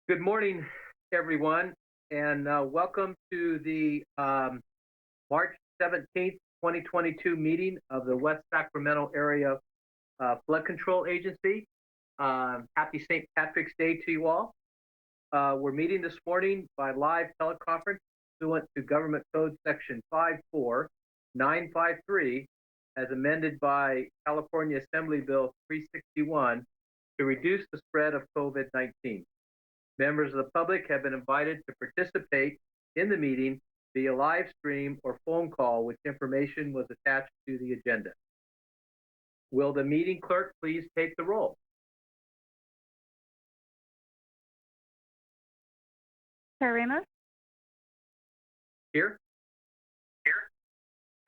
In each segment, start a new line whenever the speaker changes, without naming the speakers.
Good morning, everyone, and welcome to the March 17th, 2022 meeting of the West Sacramento Area Flood Control Agency. Happy St. Patrick's Day to you all. We're meeting this morning by live teleconference pursuant to Government Code Section 54953 as amended by California Assembly Bill 361 to reduce the spread of COVID-19. Members of the public have been invited to participate in the meeting via live stream or phone call, which information was attached to the agenda. Will the meeting clerk please take the roll?
Chair Ramos?
Here.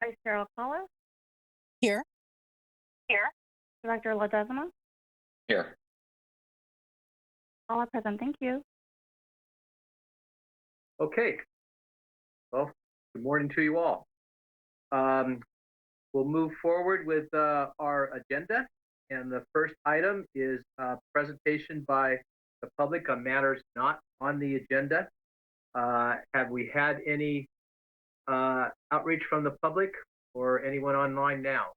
Vice Chair Alcala?
Here.
Director Ledesma?
Here.
All are present. Thank you.
Okay. Well, good morning to you all. We'll move forward with our agenda. And the first item is a presentation by the public on matters not on the agenda. Have we had any outreach from the public or anyone online now?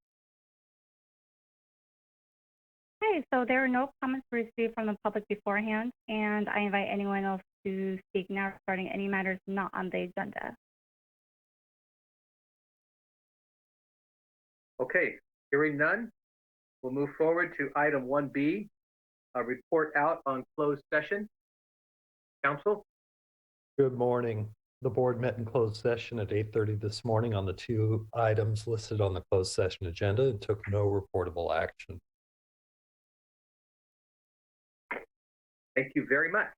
Okay, so there are no comments received from the public beforehand, and I invite anyone else to speak now regarding any matters not on the agenda.
Okay, hearing none, we'll move forward to item 1B, a report out on closed session. Council?
Good morning. The board met in closed session at 8:30 this morning on the two items listed on the closed session agenda and took no reportable action.
Thank you very much.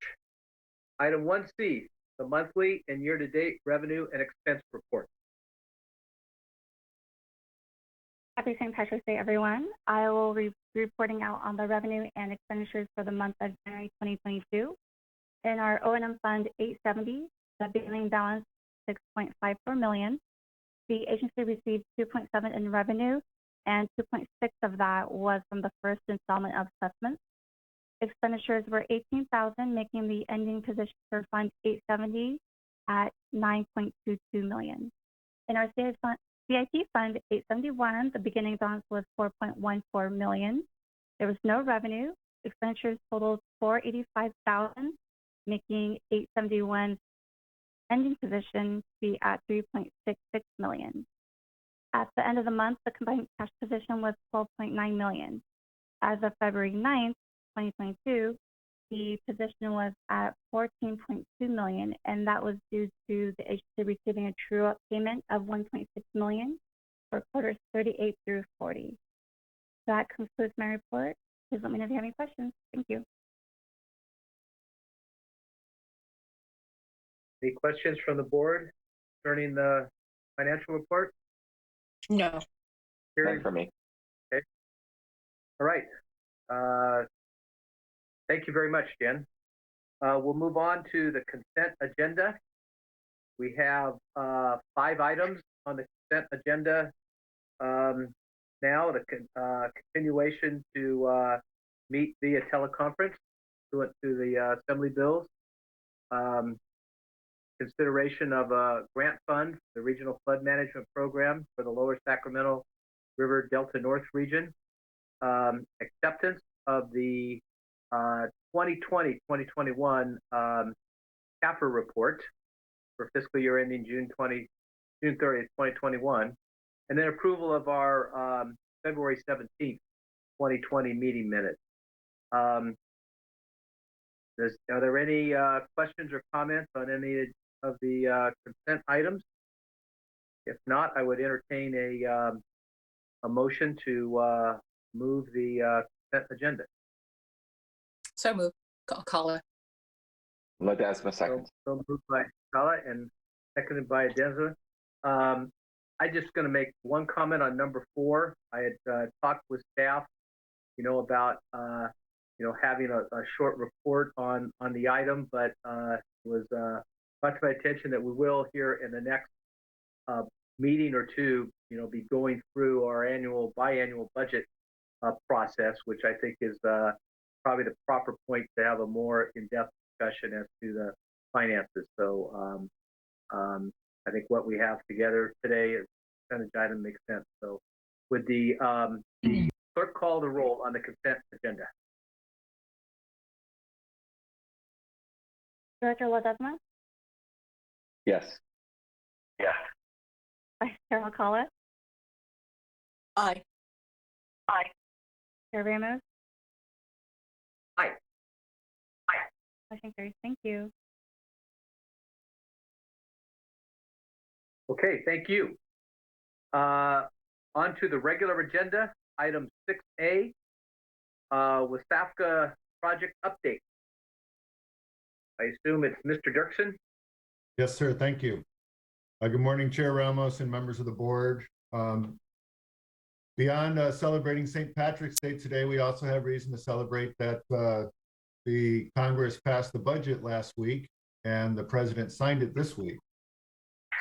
Item 1C, the monthly and year-to-date revenue and expense report.
Happy St. Patrick's Day, everyone. I will be reporting out on the revenue and expenditures for the month of January 2022. In our O&M Fund 870, the beginning balance $6.54 million. The agency received 2.7 in revenue, and 2.6 of that was from the first installment of assessments. Expenditures were $18,000, making the ending position for Fund 870 at $9.22 million. In our CIP Fund 871, the beginning balance was $4.14 million. There was no revenue. Expenditures totaled $485,000, making 871's ending position to be at $3.66 million. At the end of the month, the combined cash position was $12.9 million. As of February 9th, 2022, the position was at $14.2 million, and that was due to the agency receiving a true-up payment of $1.6 million for quarters 38 through 40. That concludes my report. Please let me know if you have any questions. Thank you.
Any questions from the board concerning the financial report?
No.
None for me.
Okay. All right. Thank you very much, Jen. We'll move on to the consent agenda. We have 5 items on the consent agenda now. The continuation to meet via teleconference pursuant to the Assembly bills. Consideration of a grant fund, the Regional Flood Management Program for the Lower Sacramento River Delta North region. Acceptance of the 2020-2021 CAFR report for fiscal year ending June 30th, 2021, and then approval of our February 17th, 2020 meeting minutes. Are there any questions or comments on any of the consent items? If not, I would entertain a motion to move the consent agenda.
So moved. Alcala.
Ledesma seconds.
So moved by Alcala and seconded by Ledesma. I'm just going to make one comment on number 4. I had talked with staff, about having a short report on the item, but it was brought to my attention that we will here in the next meeting or two, be going through our biannual budget process, which I think is probably the proper point to have a more in-depth discussion as to the finances. So I think what we have together today is percentage item makes sense. So would the clerk call the roll on the consent agenda?
Director Ledesma,
Yes.
Vice Chair McCullough,
Aye.
Chair Ramos.
Aye.
Motion carries. Thank you.
Okay, thank you. On to the regular agenda, item 6A, WSAFCA project update. I assume it's Mr. Dirksen.
Yes, sir. Thank you. Good morning, Chair Ramos and members of the board. Beyond celebrating St. Patrick's Day today, we also have reason to celebrate that the Congress passed the budget last week and the president signed it this week.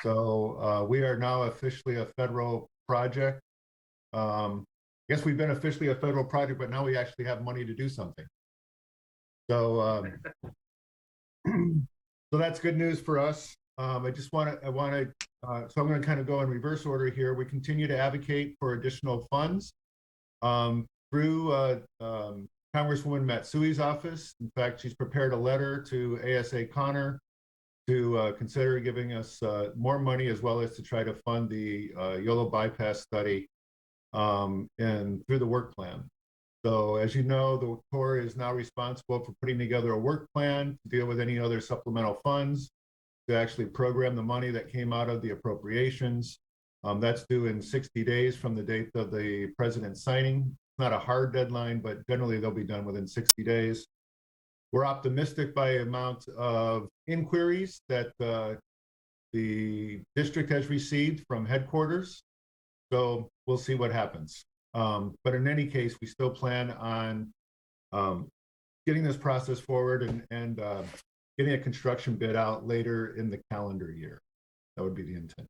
So we are now officially a federal project. I guess we've been officially a federal project, but now we actually have money to do something. So so that's good news for us. So I'm going to kind of go in reverse order here. We continue to advocate for additional funds through Congresswoman Matsui's office. In fact, she's prepared a letter to ASA Connor to consider giving us more money, as well as to try to fund the YOLO bypass study and through the work plan. So as you know, the Corps is now responsible for putting together a work plan to deal with any other supplemental funds, to actually program the money that came out of the appropriations. That's due in 60 days from the date of the president signing. It's not a hard deadline, but generally they'll be done within 60 days. We're optimistic by the amount of inquiries that the district has received from headquarters. So we'll see what happens. But in any case, we still plan on getting this process forward and getting a construction bid out later in the calendar year. That would be the intent.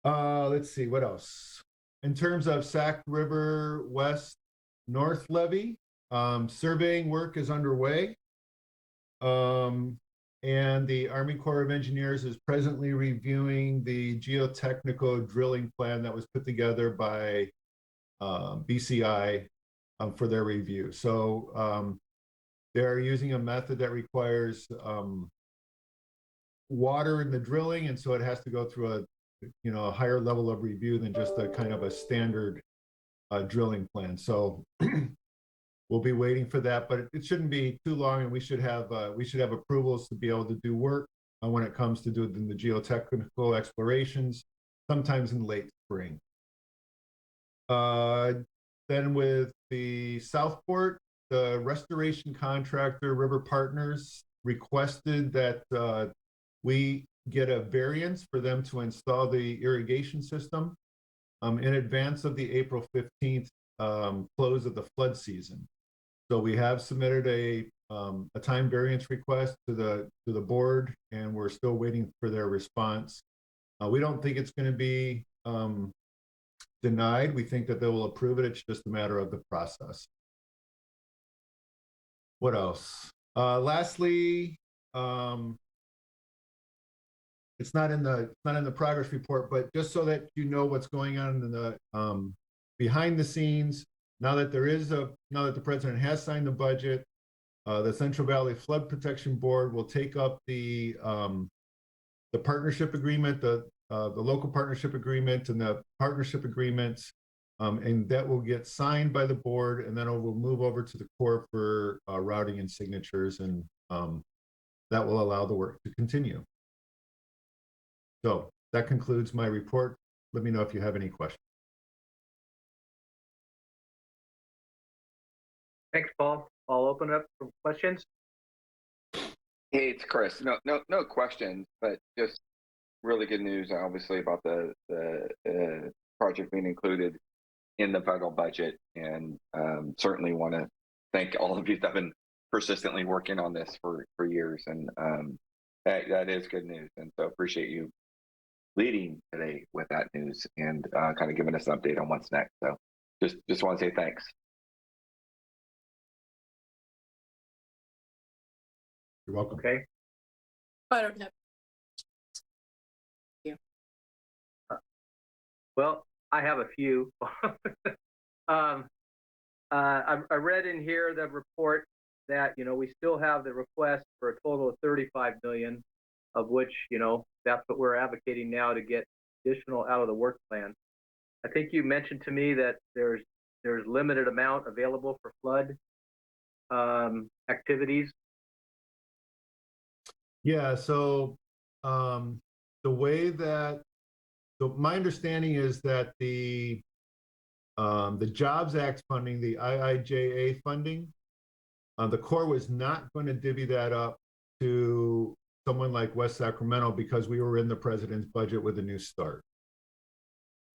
Let's see, what else? In terms of Sac River West North Levy, surveying work is underway. And the Army Corps of Engineers is presently reviewing the geotechnical drilling plan that was put together by BCI for their review. So they're using a method that requires water in the drilling, and so it has to go through a higher level of review than just a kind of a standard drilling plan. So we'll be waiting for that, but it shouldn't be too long, and we should have approvals to be able to do work when it comes to doing the geotechnical explorations, sometimes in late spring. Then with the Southport, the restoration contractor, River Partners, requested that we get a variance for them to install the irrigation system in advance of the April 15th close of the flood season. So we have submitted a time variance request to the board, and we're still waiting for their response. We don't think it's going to be denied. We think that they will approve it. It's just a matter of the process. What else? Lastly, it's not in the progress report, but just so that you know what's going on in the behind the scenes. Now that the president has signed the budget, the Central Valley Flood Protection Board will take up the partnership agreement, the local partnership agreement, and the partnership agreements, and that will get signed by the board, and then it will move over to the Corps for routing and signatures, and that will allow the work to continue. So that concludes my report. Let me know if you have any questions.
Thanks, Paul. I'll open it up for questions.
Hey, it's Chris. No questions, but just really good news, obviously, about the project being included in the federal budget, and certainly want to thank all of you that have been persistently working on this for years, and that is good news, and so appreciate you leading today with that news and kind of giving us an update on what's next. So just want to say thanks.
You're welcome.
Okay.
I don't have.
Well, I have a few. I read in here the report that, we still have the request for a total of 35 million, of which, that's what we're advocating now to get additional out of the work plan. I think you mentioned to me that there's limited amount available for flood activities.
Yeah, so the way that, so my understanding is that the Jobs Act funding, the IIJA funding, the Corps was not going to divvy that up to someone like West Sacramento because we were in the president's budget with a new start.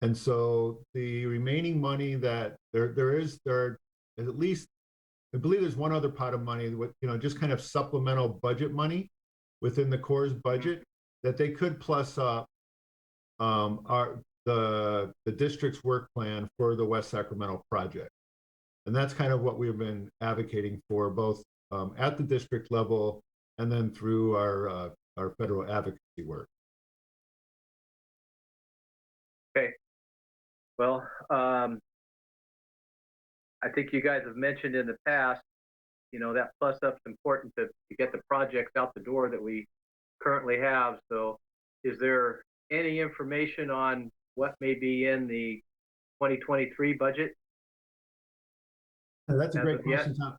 And so the remaining money that there is at least, I believe there's one other pot of money with, just kind of supplemental budget money within the Corps' budget that they could plus up the district's work plan for the West Sacramento project. And that's kind of what we've been advocating for, both at the district level and then through our federal advocacy work.
Okay. Well, I think you guys have mentioned in the past, that plus up's important to get the projects out the door that we currently have. So is there any information on what may be in the 2023 budget?
That's a great question, Tom.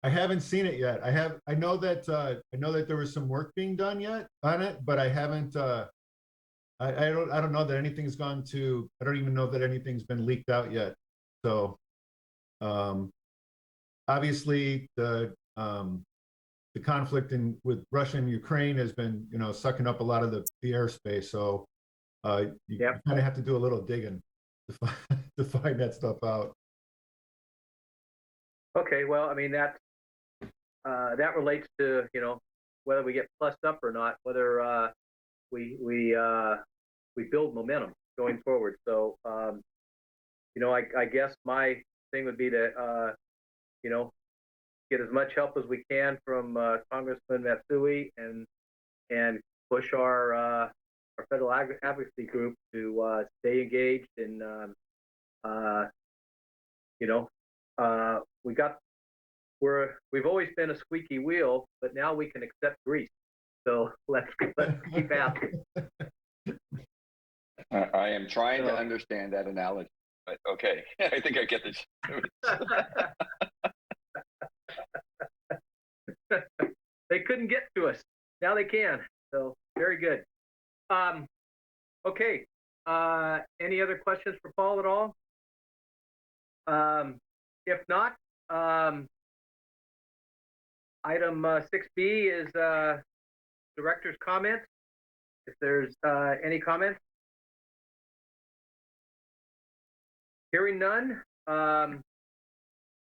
I haven't seen it yet. I know that there was some work being done yet on it, but I haven't. I don't know that anything's gone to. I don't even know that anything's been leaked out yet. So, obviously the conflict with Russia and Ukraine has been, sucking up a lot of the airspace. So, you kind of have to do a little digging to find that stuff out.
Okay, well, I mean, that relates to, whether we get plussed up or not, whether we build momentum going forward. So, I guess my thing would be to, get as much help as we can from Congressman Matsui and push our federal advocacy group to stay engaged and, we've always been a squeaky wheel, but now we can accept grease. So let's keep asking.
I am trying to understand that analogy, but okay, I think I get this.
They couldn't get to us. Now they can. So very good. Okay. Any other questions for Paul at all? If not, item 6B is director's comments. If there's any comments. Hearing none, I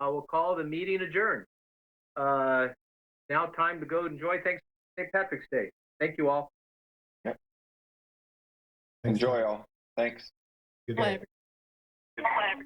will call the meeting adjourned. Now time to go enjoy St. Patrick's Day. Thank you all.
Yep. Enjoy all. Thanks.
Good day.
Bye.